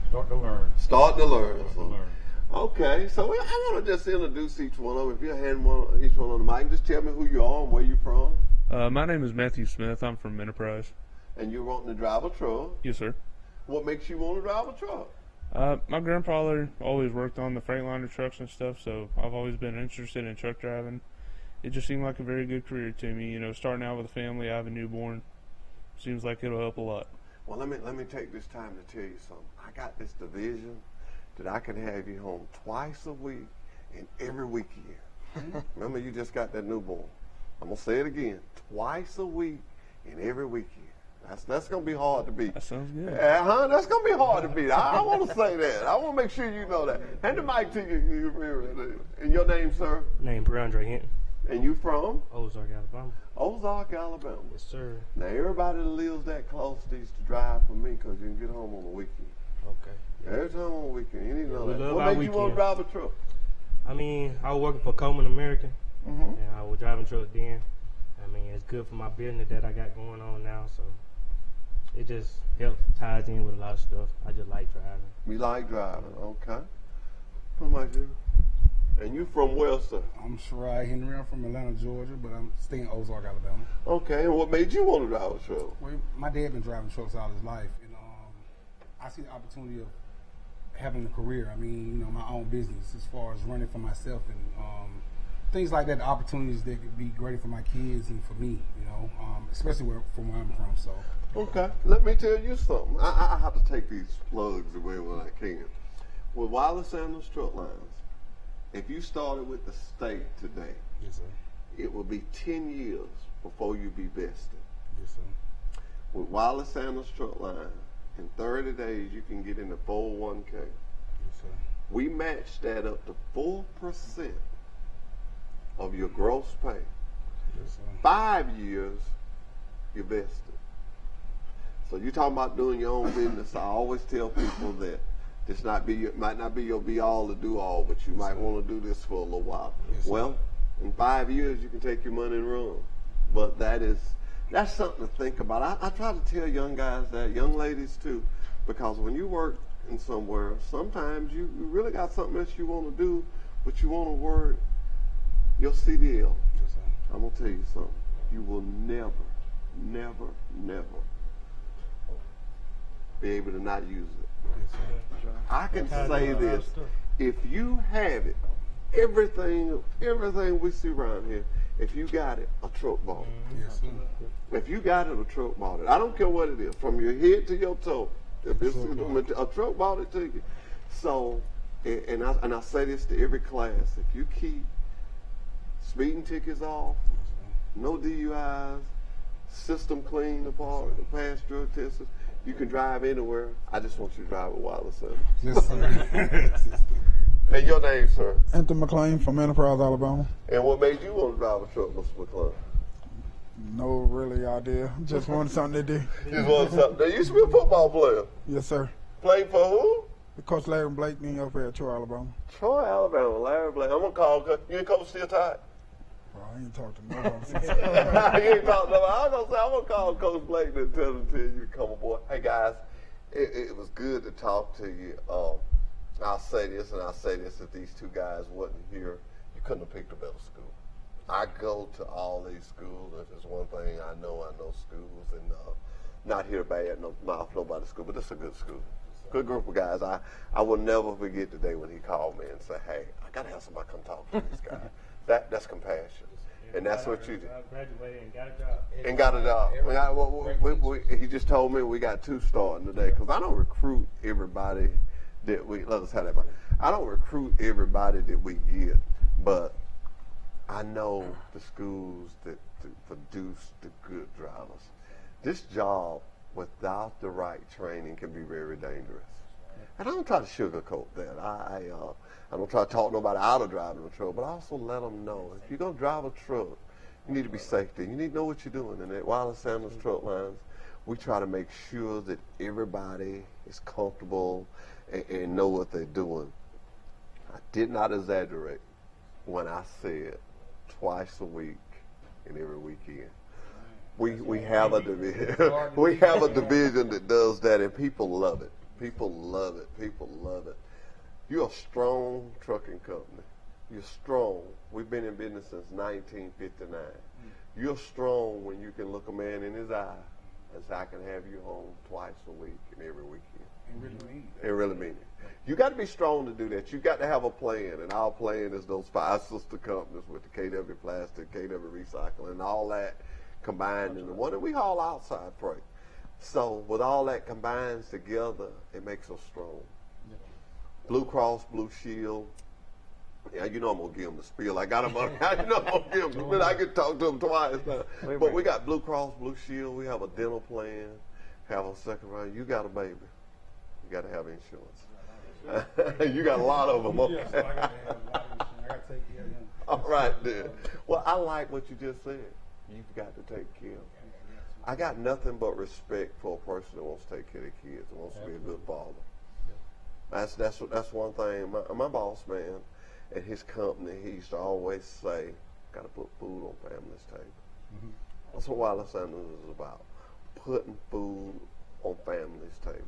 starting to learn. Starting to learn. Starting to learn. Okay, so I want to just introduce each one of them. If you hand each one on the mic, just tell me who you are and where you're from. My name is Matthew Smith. I'm from Enterprise. And you're wanting to drive a truck. Yes, sir. What makes you want to drive a truck? My grandfather always worked on the Freightliner trucks and stuff, so I've always been interested in truck driving. It just seemed like a very good career to me. You know, starting out with a family, I have a newborn. Seems like it'll help a lot. Well, let me take this time to tell you something. I got this division that I can have you home twice a week and every weekend. Remember, you just got that newborn. I'm going to say it again. Twice a week and every weekend. That's going to be hard to beat. That sounds good. That's going to be hard to beat. I want to say that. I want to make sure you know that. Hand the mic to you. And your name, sir? Name Brandre Hinton. And you from? Ozark, Alabama. Ozark, Alabama. Yes, sir. Now, everybody that lives that close needs to drive for me because you can get home on the weekend. Okay. Every time on the weekend. You need to know we that. love What our made you want to drive a truck? I mean, I was working for Coleman American, Mm-hmm. and I was driving truck then. I mean, it's good for my business that I got going on now, so it just helps, ties in with a lot of stuff. I just like driving. We like driving, okay. What about you? And you from where, sir? I'm Shirai Henry. I'm from Atlanta, Georgia, but I'm staying in Ozark, Alabama. Okay, and what made you want to drive a truck? Well, my dad been driving trucks all his life, and I see the opportunity of having a career. I mean, you know, my own business as far as running for myself and things like that. The opportunities that could be greater for my kids and for me, you know, especially from where I'm from. So. Okay, let me tell you something. I have to take these plugs away when I can. With Wiley Sanders Truck Lines, if you started with the state today, Yes, sir. it will be 10 years before you be vested. Yes, sir. With Wiley Sanders Truck Line, in 30 days you can get into 401k. Yes, sir. We match that up to 4% of your gross pay. Yes, sir. 5 years, you're vested. So you're talking about doing your own business. I always tell people that this might not be your be-all to do-all, but you might want to do this for a little while. Yes, well, in 5 years, you can take your money and run. But that's something to think about. I try to tell young guys that, young ladies too, Because when you work in somewhere, sometimes you really got something else you want to do, but you want to work your CDL. Yes, sir. I'm going to tell you something. You will never, never, never be able to not use it. Yes, sir. I can say this. If you have it, everything we see around here, if you got it, a truck bought it. Yes, sir. If you got it, a truck bought it. I don't care what it is, from your head to your toe. If it's a truck bought it to you. So, and I say this to every class: if you keep speeding tickets off, no DUIs, system clean, the past drug tests, you can drive anywhere. I just want you to drive with Wiley Center. Yes, sir. And your name, sir? Anthony McLean from Enterprise, Alabama. And what made you want to drive a truck, Mr. McClung? No really idea. Just wanted something to do. Just wanted something. You used to be a football player. Yes, sir. Played for who? Coach Larry Blakeney up here at Troy, Alabama. Troy, Alabama. Larry Blake. I'm going to call. You ain't Coach still tied? Bro, I ain't talked to nobody since. You ain't talked to nobody. I was going to say, I'm going to call Coach Blake and tell you to come aboard. Hey, guys, it was good to talk to you. I'll say this, and I'll say this: if these two guys wasn't here, you couldn't have picked a better school. I go to all these schools. If there's one thing I know schools, and not here bad mouth nobody's school, but it's a good school. Good group of guys. I will never forget the day when he called me and said, "Hey, I gotta have somebody come talk to these guys." That's compassion, and that's what you do. I graduated and got a job. And got a job. He just told me we got 2 starting today, because I don't recruit everybody that we, let us have that. I don't recruit everybody that we get, but I know the schools that produce the good drivers. This job, without the right training, can be very dangerous. And I don't try to sugarcoat that. I don't try to talk nobody out of driving a truck, but I also let them know, if you're going to drive a truck, you need to be safety. You need to know what you're doing. And at Wiley Sanders Truck Lines, we try to make sure that everybody is comfortable and know what they're doing. I did not exaggerate when I said twice a week and every weekend. We have a division. We have a division that does that, and people love it. People love it. People love it. You're a strong trucking company. You're strong. We've been in business since 1959. You're strong when you can look a man in his eye and say, "I can have you home twice a week and every weekend." And really mean it. You got to be strong to do that. You got to have a plan, and our plan is those 5 sister companies with the KW Plastic, KW Recycling, and all that combined into one, and we haul outside freight. So with all that combines together, it makes us strong. Blue Cross, Blue Shield. Yeah, you know I'm gonna give them the spiel. I got them. You know I'm gonna give them. I can talk to them twice now. But we got Blue Cross, Blue Shield. We have a dental plan. Have a second round. You got a baby. You got to have insurance. You got a lot of them. Yes, I got to have a lot of insurance. I got to take care of them. All right, then. Well, I like what you just said. You've got to take care of them. I got nothing but respect for a person that wants to take care of their kids and wants to be a good father. That's one thing. My boss man at his company, he used to always say, "Got to put food on family's table." That's what Wiley Sanders is about. Putting food on family's table.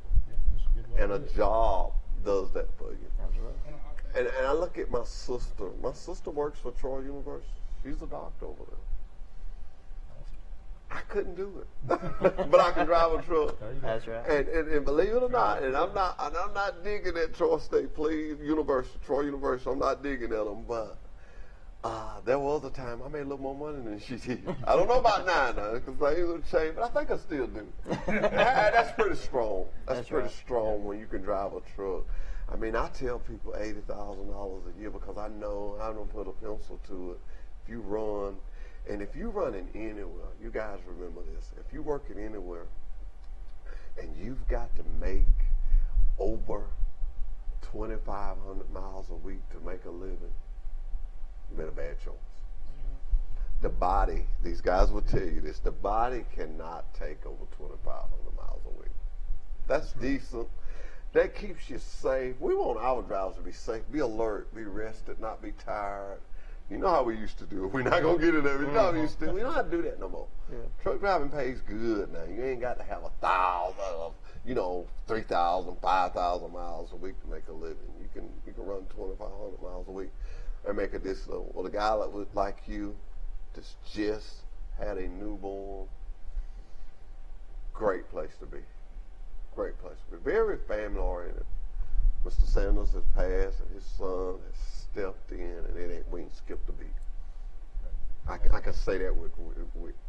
And a job does that for you. And I look at my sister. My sister works for Troy University. She's a doctor over there. I couldn't do it, but I can drive a truck. That's right. And believe it or not, and I'm not digging at Troy State, please, Troy University. I'm not digging at them, but there was a time I made a little more money than she did. I don't know about now, because things have changed, but I think I still do. That's pretty strong. That's pretty strong when you can drive a truck. I mean, I tell people $80,000 a year because I know I don't put a pencil to it. If you run, and if you're running anywhere, you guys remember this. If you're working anywhere, and you've got to make over 2,500 miles a week to make a living, you made a bad choice. The body, these guys will tell you this, the body cannot take over 2,500 miles a week. That's decent. That keeps you safe. We want our drivers to be safe, be alert, be rested, not be tired. You know how we used to do it. We're not going to get it every time we used to. We don't have to do that no more. Yeah. Truck driving pays good now. You ain't got to have 1,000 of them. 3,000, 5,000 miles a week to make a living. You can run 2,500 miles a week and make a decent living. Well, the guy that was like you, that's just had a newborn, great place to be. Great place to be. Very family oriented. Mr. Sanders has passed and his son has stepped in, and we ain't skipped a beat. I can say that with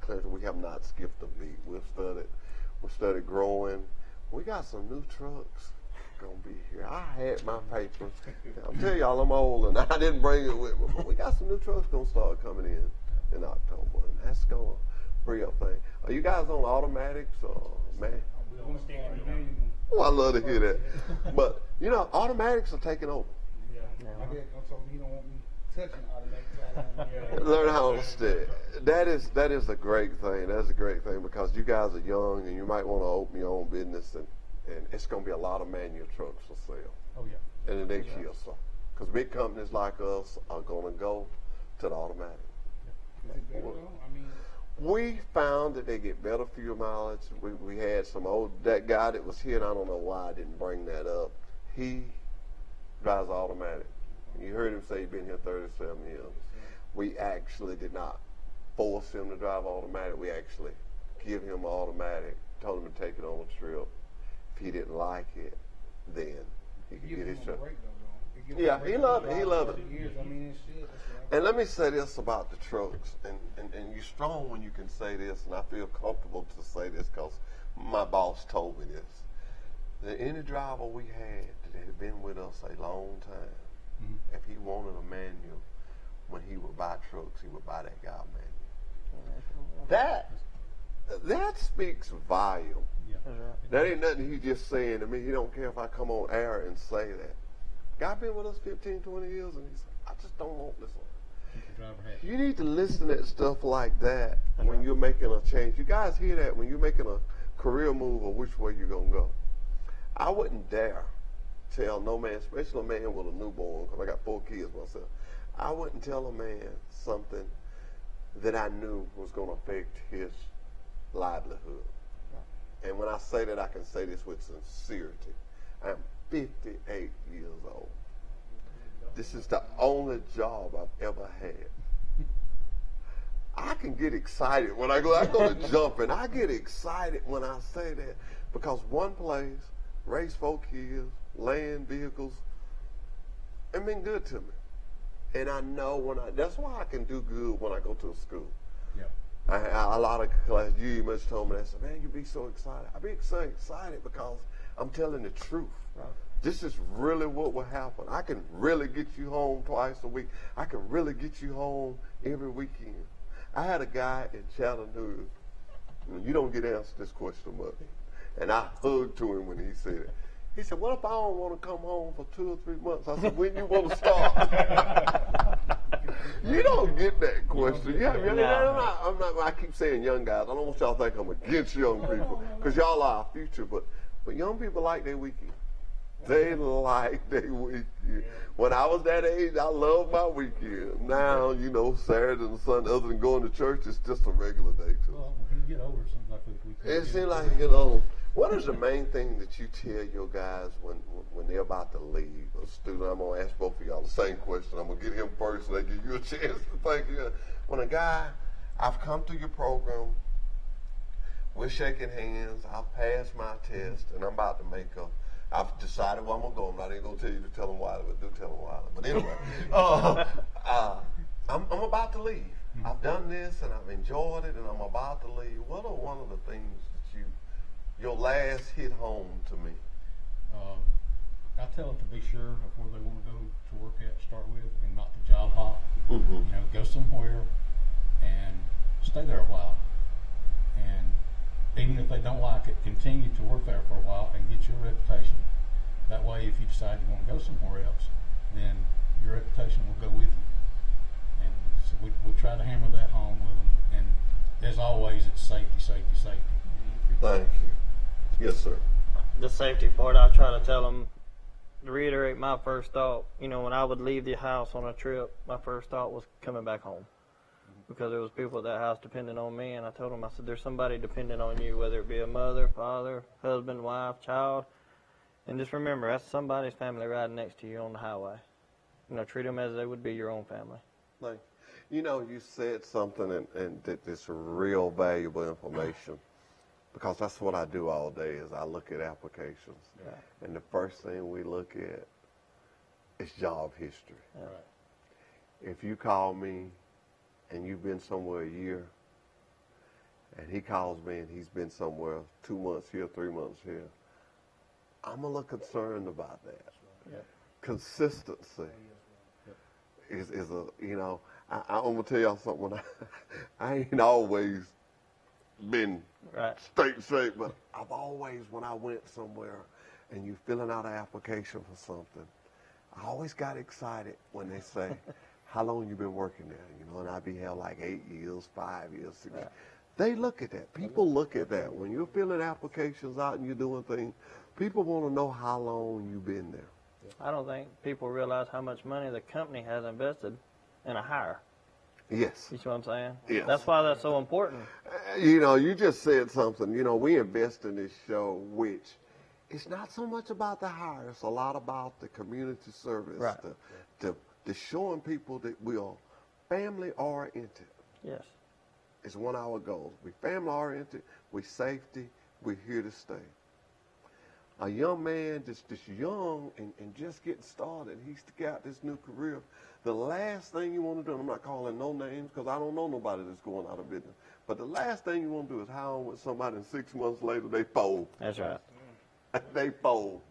clarity. We have not skipped a beat. We studied growing. We got some new trucks gonna be here. I had my papers. I'm telling y'all I'm old and I didn't bring it with me, but we got some new trucks gonna start coming in October, and that's gonna free up things. Are you guys on automatics or man? Oh, I love to hear that. But automatics are taking over. My dad told me he don't want me touching automatics. Learn how to stay. That is a great thing. That's a great thing because you guys are young and you might want to open your own business, and it's going to be a lot of manual trucks for sale. Oh yeah. In the next year or so, because big companies like us are going to go to the automatic. Is it better though? I mean, we found that they get better fuel mileage. We had that guy that was here, and I don't know why I didn't bring that up. He drives automatic. You heard him say he'd been here 37 years. We actually did not force him to drive automatic. We actually give him automatic, told him to take it on a trip. If he didn't like it, then he could get his truck. Yeah, he loved it. He loved it. And let me say this about the trucks, and you're strong when you can say this, and I feel comfortable to say this because my boss told me this. That any driver we had that had been with us a long time, if he wanted a manual, when he would buy trucks, he would buy that guy a manual. That speaks volume. Yeah. That ain't nothing he's just saying to me. He don't care if I come on air and say that. Guy been with us 15, 20 years, and he's like, I just don't want this one. You need to listen at stuff like that when you're making a change. You guys hear that when you're making a career move or which way you're going to go. I wouldn't dare tell no man, especially a man with a newborn, because I got 4 kids myself. I wouldn't tell a man something that I knew was going to affect his livelihood. And when I say that, I can say this with sincerity. I'm 58 years old. This is the only job I've ever had. I can get excited when I go to jumping. I get excited when I say that because one place, raise 4 kids, land vehicles, it's been good to me. And I know that's why I can do good when I go to a school. Yeah. A lot of class, you must told me that. Said, man, you be so excited. I be so excited because I'm telling the truth. Right. This is really what will happen. I can really get you home twice a week. I can really get you home every weekend. I had a guy in Chattanooga, and you don't get asked this question much, and I hugged to him when he said it. He said, what if I don't want to come home for 2 or 3 months? I said, when you want to start? You don't get that question. I keep saying young guys. I don't want y'all to think I'm against young people because y'all are our future, but young people like their weekend. They like their weekend. When I was that age, I loved my weekend. Now, Saturday and Sunday, other than going to church, it's just a regular day too. Well, when you get older, it seems like the weekend. It seems like you get older. What is the main thing that you tell your guys when they're about to leave? A student, I'm going to ask both of y'all the same question. I'm going to get him first so they give you a chance to think. When a guy, I've come through your program, we're shaking hands, I've passed my test, and I'm about to I've decided where I'm going to go. I'm not even going to tell you to tell them Wiley, but do tell them Wiley. But anyway, I'm about to leave. I've done this, and I've enjoyed it, and I'm about to leave. What are one of the things that your last hit home to me? I tell them to be sure of where they want to go to work at to start with and not to job hop. Go somewhere and stay there a while. And even if they don't like it, continue to work there for a while and get your reputation. That way, if you decide you want to go somewhere else, then your reputation will go with you. And so we try to hammer that home with them. And as always, it's safety, safety, safety. Thank you. Yes, sir. The safety part, I try to tell them, to reiterate my first thought, when I would leave the house on a trip, my first thought was coming back home. because there was people at that house depending on me, and I told them, I said, there's somebody depending on you, whether it be a mother, father, husband, wife, child, and just remember, that's somebody's family riding next to you on the highway. You know, treat them as they would be your own family. Thank you. You know, you said something and that's real valuable information, because that's what I do all day is I look at applications. Yeah. And the first thing we look at is job history. Yeah. Right. If you call me and you've been somewhere a year, and he calls me and he's been somewhere 2 months here, 3 months here, I'm a little concerned about that. Yeah. Consistency is a, you know, I'm going to tell y'all something. I ain't always been straight, but I've always, when I went somewhere and you filling out an application for something, I always got excited when they say, how long you been working there? You know, and I'd be held like 8 years, 5 years, 6 years. They look at that. People look at that. When you're filling applications out and you're doing things, people want to know how long you've been there. I don't think people realize how much money the company has invested in a hire. Yes. You see what I'm saying? Yes. That's why that's so important. You know, you just said something. You know, we invest in this show, which it's not so much about the hire. It's a lot about the community service. Right. The showing people that we are family-oriented. Yes. It's one of our goals. We're family-oriented. We're safety. We're here to stay. A young man that's young and just getting started, he's got this new career. The last thing you want to do, and I'm not calling no names because I don't know nobody that's going out of business, but the last thing you want to do is hire on with somebody and 6 months later they fold. That's right. They fold.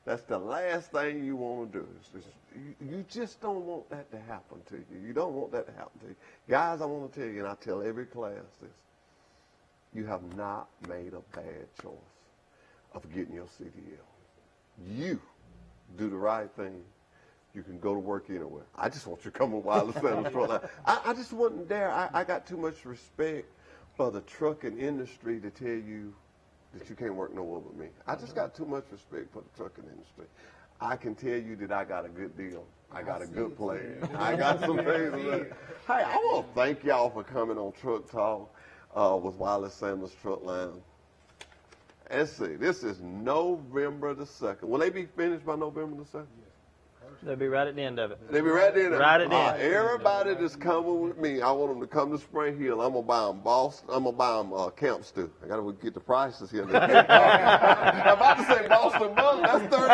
That's the last thing you want to do. You just don't want that to happen to you. You don't want that to happen to you. Guys, I want to tell you, and I tell every class this, you have not made a bad choice of getting your CDL. You do the right thing. You can go to work anywhere. I just want you to come on Wiley Sanders Truck Line. I just wouldn't dare. I got too much respect for the trucking industry to tell you that you can't work nowhere with me. I just got too much respect for the trucking industry. I can tell you that I got a good deal. I got a good plan. I got some things. Hey, I want to thank y'all for coming on Truck Talk with Wiley Sanders Truck Line. Let's see, this is November the 2nd. Will they be finished by November the 2nd? They'll be right at the end of it. They'll be right at the end of it. Right at the end. Everybody that's coming with me, I want them to come to Spring Hill. I'm going to buy them Boston. I'm going to buy them camp stew. I got to get the prices here. I'm about to say Boston Mug. That's $30.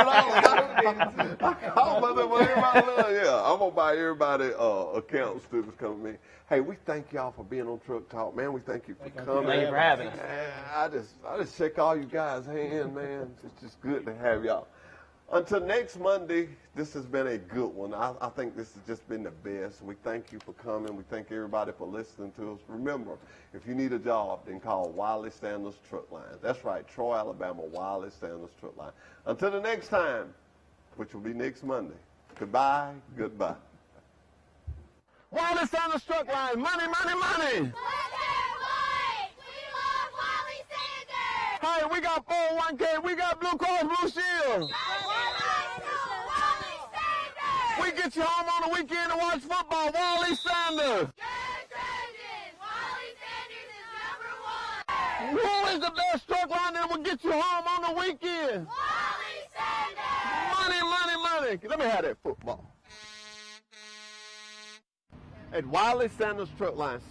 I'm going to buy everybody a camp stew that's coming with me. Hey, we thank y'all for being on Truck Talk, man. We thank you for coming. Thank you for having us. I just shake all you guys' hands, man. It's just good to have y'all. Until next Monday, this has been a good one. I think this has just been the best. We thank you for coming. We thank everybody for listening to us. Remember, if you need a job, then call Wiley Sanders Truck Line. That's right, Troy, Alabama, Wiley Sanders Truck Line. Until the next time, which will be next Monday, goodbye, goodbye. Wiley Sanders Truck Line, money, money, money. Hey, we got 401k, we got Blue Cross Blue Shield. We get you home on the weekend to watch football. Wiley Sanders. Who is the best truck line that will get you home on the weekend? Wiley Sanders. Money, money, money. Let me have that football. At Wiley Sanders Truck Line,